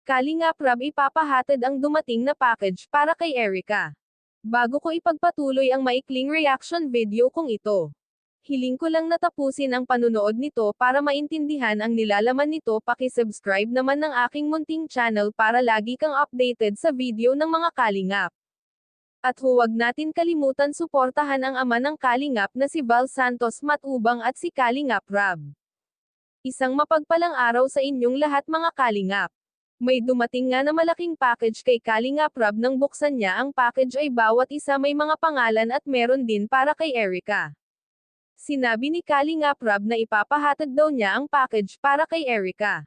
Kalingap Rab, ipapahatid ang dumating na package para kay Erica. Bago ko ipagpatuloy ang maikling reaction video kong ito, hiling ko lang natapusin ang panunood nito para maintindihan ang nilalaman nito. Paki-subscribe naman ng aking munting channel para lagi kang updated sa video ng mga kalingap. At huwag natin kalimutan suportahan ang ama ng kalingap na si Val Santos Matubang at si Kalingap Rab. Isang mapagpalang araw sa inyong lahat mga kalingap. May dumating nga na malaking package kay Kalingap Rab. Nang buksan niya ang package ay bawat isa may mga pangalan at meron din para kay Erica. Sinabi ni Kalingap Rab na ipapahatid daw niya ang package para kay Erica.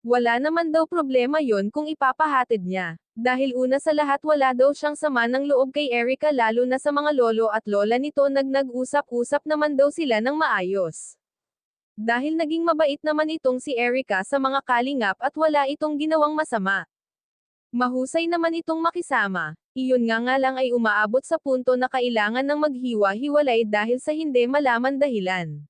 Wala naman daw problema yon kung ipapahatid niya. Dahil una sa lahat wala daw siyang sama ng loob kay Erica, lalo na sa mga lolo at lola nito. Nag-usap-usap naman daw sila ng maayos. Dahil naging mabait naman itong si Erica sa mga kalingap at wala itong ginawang masama. Mahusay naman itong makisama. Iyon nga lang ay umaabot sa punto na kailangan ng maghiwa-hiwalay dahil sa hindi malaman dahilan.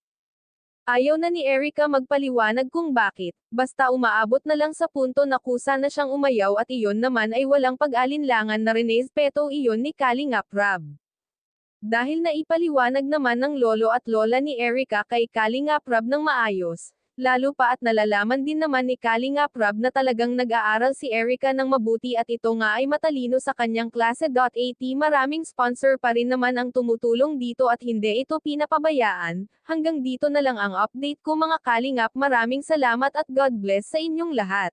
Ayaw na ni Erica magpaliwanag kung bakit, basta umaabot na lang sa punto na kusa na siyang umayaw at iyon naman ay walang pag-alinlangan na rinespeto iyon ni Kalingap Rab. Dahil naipaliwanag naman ng lolo at lola ni Erica kay Kalingap Rab ng maayos, lalo pa at nalalaman din naman ni Kalingap Rab na talagang nag-aaral si Erica ng mabuti at ito nga ay matalino sa kanyang klase. Maraming sponsor pa rin naman ang tumutulong dito at hindi ito pinapabayaan. Hanggang dito na lang ang update ko mga kalingap. Maraming salamat at God bless sa inyong lahat.